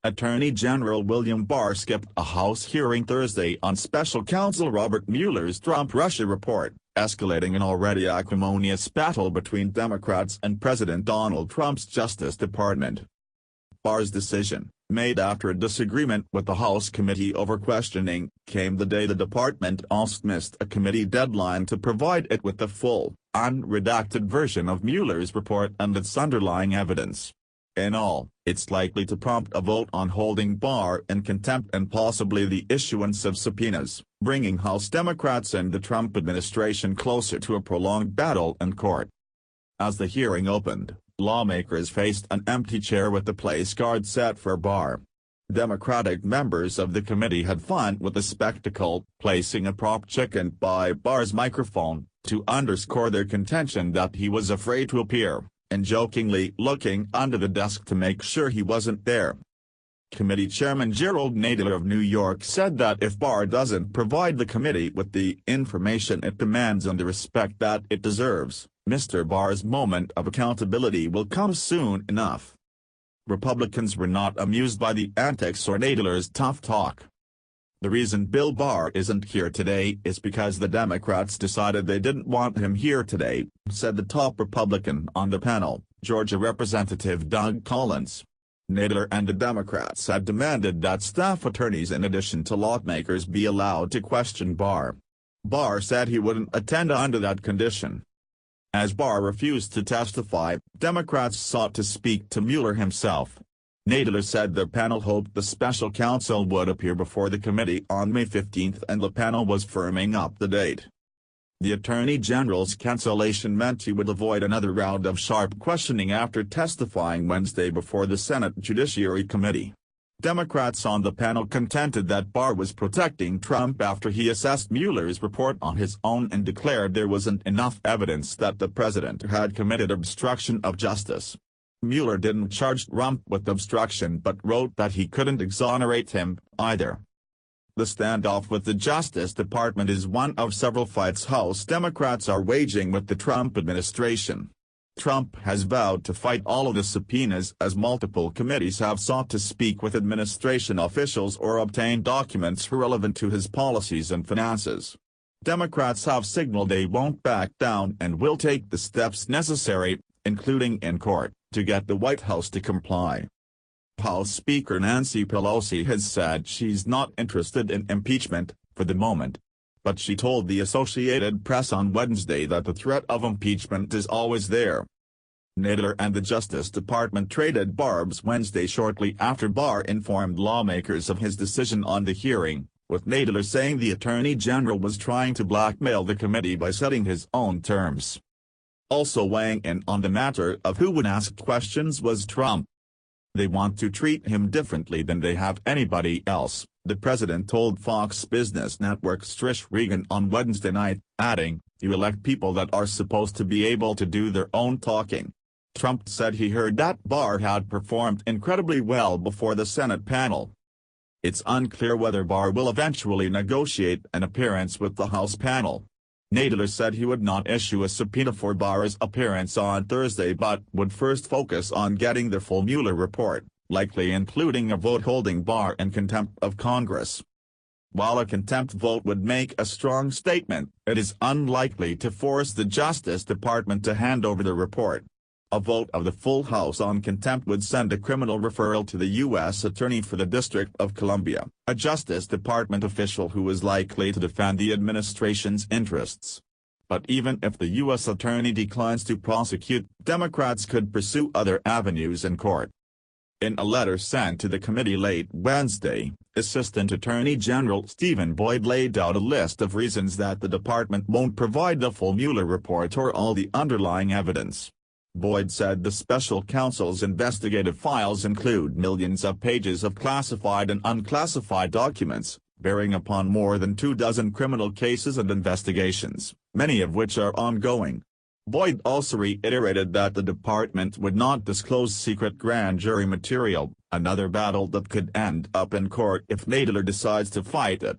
Attorney General William Barr skipped a House hearing Thursday on Special Counsel Robert Mueller's Trump-Russia report, escalating an already acrimonious battle between Democrats and President Donald Trump's Justice Department. Barr's decision, made after a disagreement with the House committee over questioning, came the day the department also missed a committee deadline to provide it with the full, unredacted version of Mueller's report and its underlying evidence. In all, it's likely to prompt a vote on holding Barr in contempt and possibly the issuance of subpoenas, bringing House Democrats and the Trump administration closer to a prolonged battle in court. As the hearing opened, lawmakers faced an empty chair with the place guard set for Barr. Democratic members of the committee had fun with the spectacle, placing a prop chicken by Barr's microphone, to underscore their contention that he was afraid to appear, and jokingly looking under the desk to make sure he wasn't there. Committee Chairman Gerald Nadler of New York said that if Barr doesn't provide the committee with the information it demands and the respect that it deserves, Mr. Barr's moment of accountability will come soon enough. Republicans were not amused by the antics or Nadler's tough talk. The reason Bill Barr isn't here today is because the Democrats decided they didn't want him here today, said the top Republican on the panel, Georgia Representative Doug Collins. Nadler and the Democrats had demanded that staff attorneys in addition to lawmakers be allowed to question Barr. Barr said he wouldn't attend under that condition. As Barr refused to testify, Democrats sought to speak to Mueller himself. Nadler said the panel hoped the special counsel would appear before the committee on May 15 and the panel was firming up the date. The Attorney General's cancellation meant he would avoid another round of sharp questioning after testifying Wednesday before the Senate Judiciary Committee. Democrats on the panel contended that Barr was protecting Trump after he assessed Mueller's report on his own and declared there wasn't enough evidence that the president had committed obstruction of justice. Mueller didn't charge Trump with obstruction but wrote that he couldn't exonerate him, either. The standoff with the Justice Department is one of several fights House Democrats are waging with the Trump administration. Trump has vowed to fight all of the subpoenas as multiple committees have sought to speak with administration officials or obtain documents relevant to his policies and finances. Democrats have signaled they won't back down and will take the steps necessary, including in court, to get the White House to comply. House Speaker Nancy Pelosi has said she's not interested in impeachment, for the moment. But she told the Associated Press on Wednesday that the threat of impeachment is always there. Nadler and the Justice Department traded barbs Wednesday shortly after Barr informed lawmakers of his decision on the hearing, with Nadler saying the Attorney General was trying to blackmail the committee by setting his own terms. Also weighing in on the matter of who would ask questions was Trump. They want to treat him differently than they have anybody else, the president told Fox Business Network's Trish Regan on Wednesday night, adding, "You elect people that are supposed to be able to do their own talking." Trump said he heard that Barr had performed incredibly well before the Senate panel. It's unclear whether Barr will eventually negotiate an appearance with the House panel. Nadler said he would not issue a subpoena for Barr's appearance on Thursday but would first focus on getting the full Mueller report, likely including a vote holding Barr in contempt of Congress. While a contempt vote would make a strong statement, it is unlikely to force the Justice Department to hand over the report. A vote of the full House on contempt would send a criminal referral to the U.S. Attorney for the District of Columbia, a Justice Department official who is likely to defend the administration's interests. But even if the U.S. Attorney declines to prosecute, Democrats could pursue other avenues in court. In a letter sent to the committee late Wednesday, Assistant Attorney General Stephen Boyd laid out a list of reasons that the department won't provide the full Mueller report or all the underlying evidence. Boyd said the special counsel's investigative files include millions of pages of classified and unclassified documents, bearing upon more than 24 criminal cases and investigations, many of which are ongoing. Boyd also reiterated that the department would not disclose secret grand jury material, another battle that could end up in court if Nadler decides to fight it.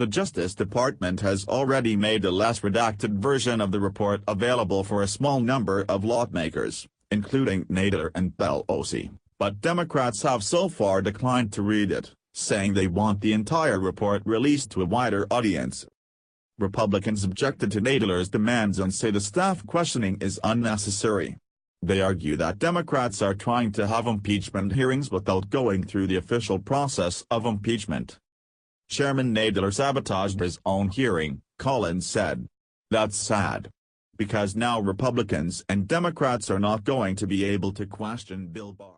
The Justice Department has already made a less redacted version of the report available for a small number of lawmakers, including Nadler and Pelosi. but Democrats have so far declined to read it, saying they want the entire report released to a wider audience. Republicans objected to Nadler's demands and say the staff questioning is unnecessary. They argue that Democrats are trying to have impeachment hearings without going through the official process of impeachment. Chairman Nadler sabotaged his own hearing, Collins said. That's sad. Because now Republicans and Democrats are not going to be able to question Bill Barr.